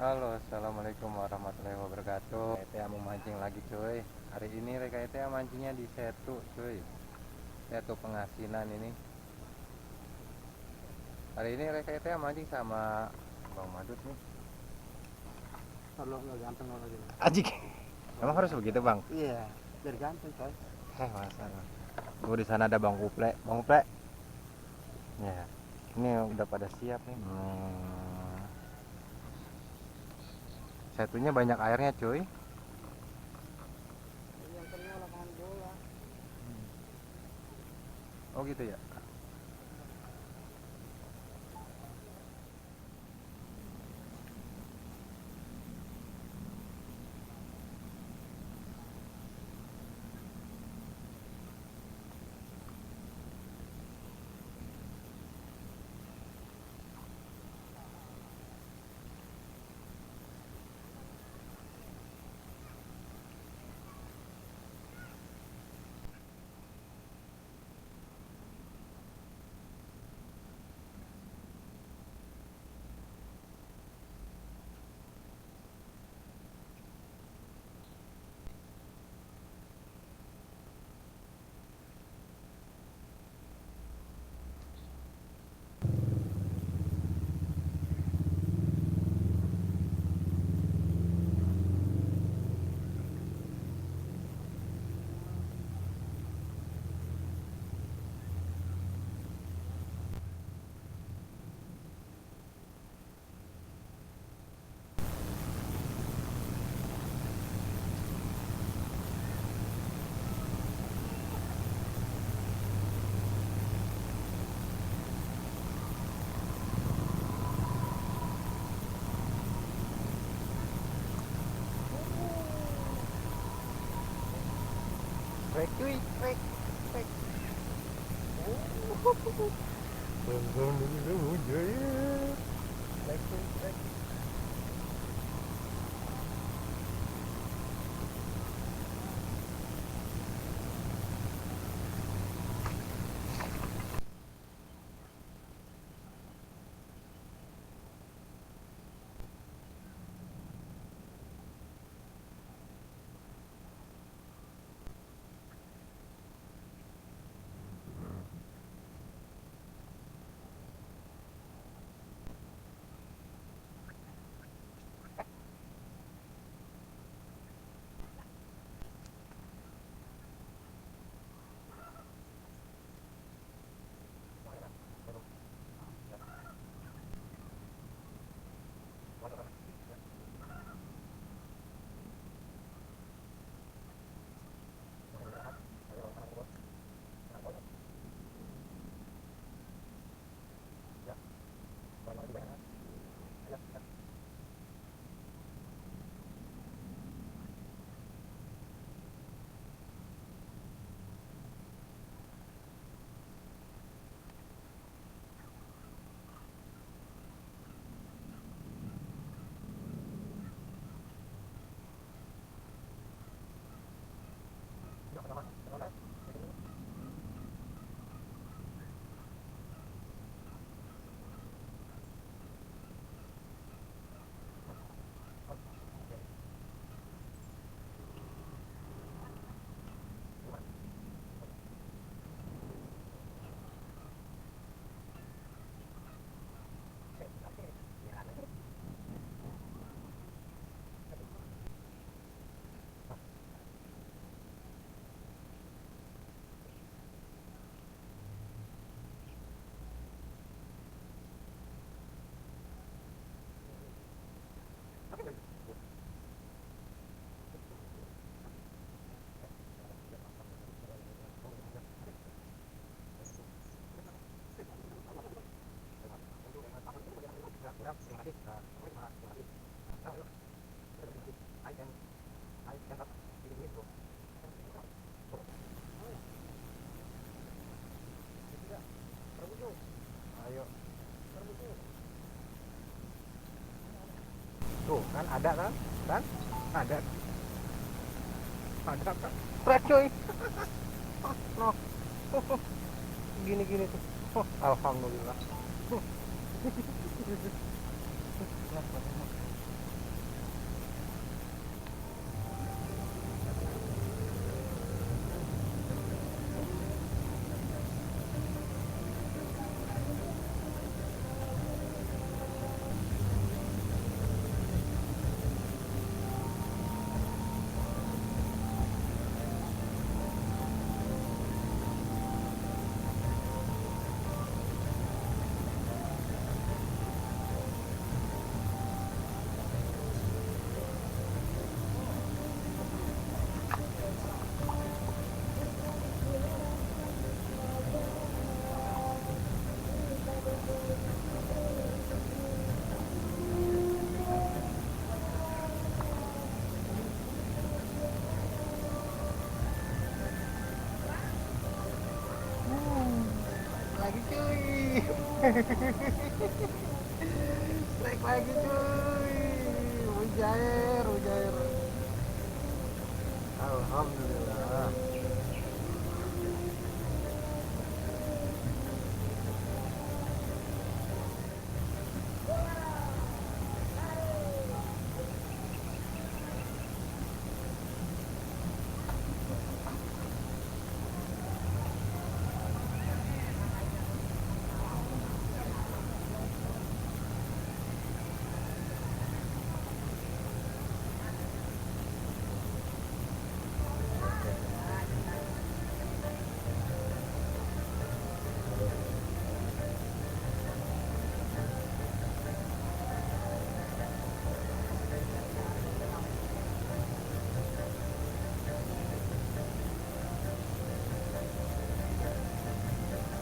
Halo, assalamualaikum warahmatullahi wabarakatuh. Kita mau mancing lagi, cuy. Hari ini kita mancingnya di Setu, cuy. Setu Pengasinan ini. Hari ini kita mancing sama Bang Madut nih. Kalau nggak ganteng kalau gitu. Ajik. Emang harus begitu, Bang? Iya, biar ganteng coy. Masalah. Gue di sana ada Bang Uple. Bang Uple. Ya. Ini udah pada siap nih. Setunya banyak airnya, cuy. Yang kedua lapangan bola. Oh gitu ya. Trek, cuy, trek, trek. Bang dulu jaya. Trek, cuy, trek. Ayo. Tuh kan ada kan? Kan? Ada. Ada kan? Trek cuy. No. Gini-gini tuh. Alhamdulillah. Strike lagi cuy. Mujair, mujair. Alhamdulillah.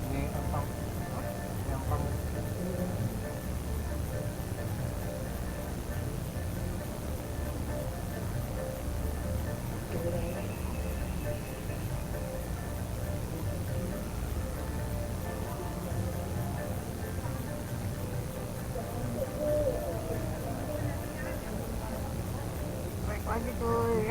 Ini empang, empang. Strike lagi cuy.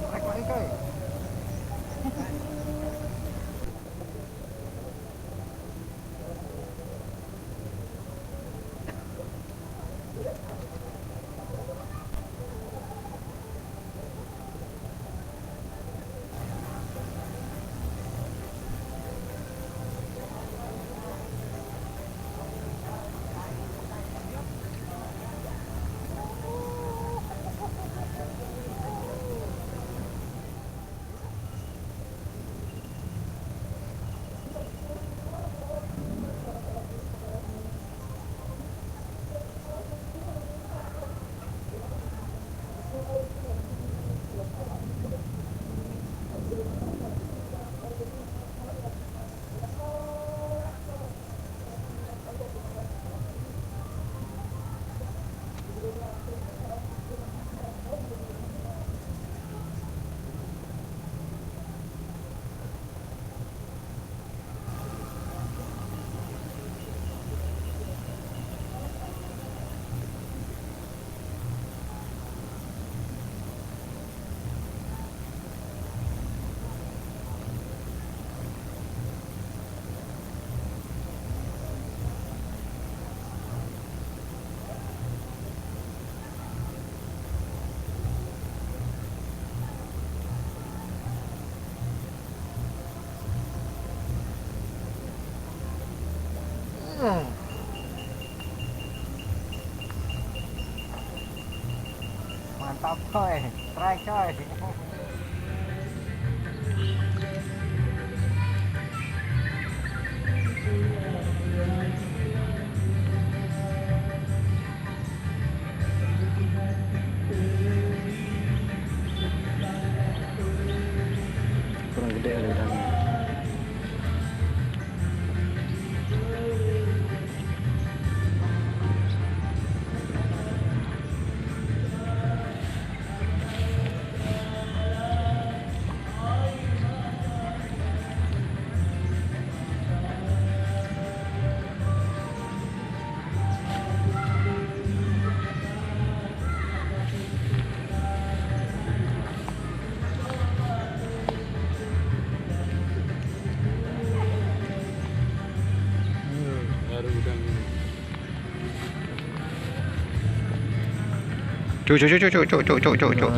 Strike lagi cuy. Mantap coy, strike coy. Kurang gede alirannya. Cuk, cuk, cuk, cuk, cuk, cuk, cuk, cuk, cuk.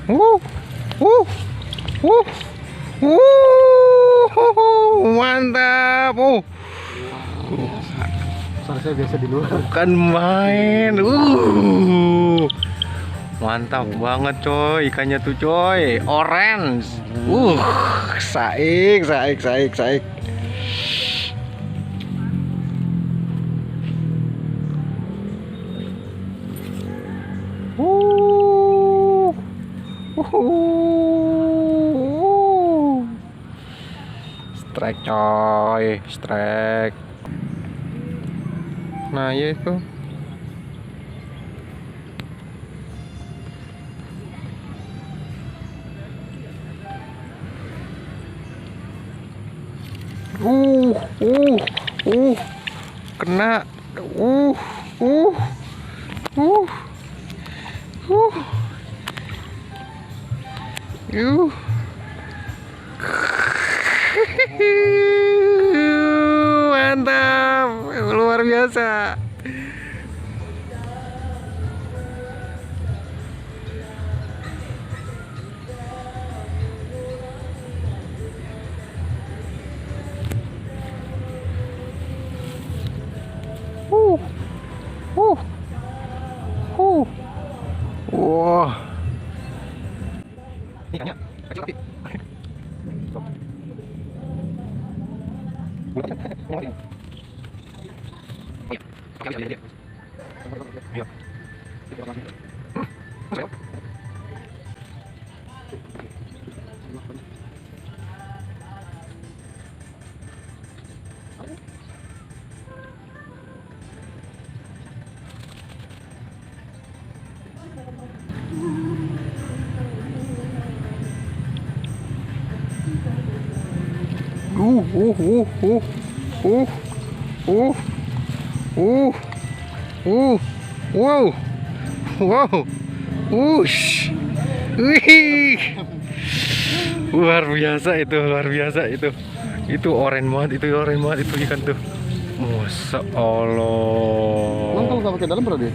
Uh, uh, uh, mantap. Saya biasa di luar. Bukan main. Mantap banget coy, ikannya tuh coy, orange. Saik, saik, saik, saik. Strike coy, strike. Nah ya itu. Kena. Mantap, luar biasa. Wah. Ikannya kecil tapi. Wow, wow, wush, wih, luar biasa itu oren banget, itu ikan tuh, Masya Allah. Emang kalau nggak pakai dalam berapa dia?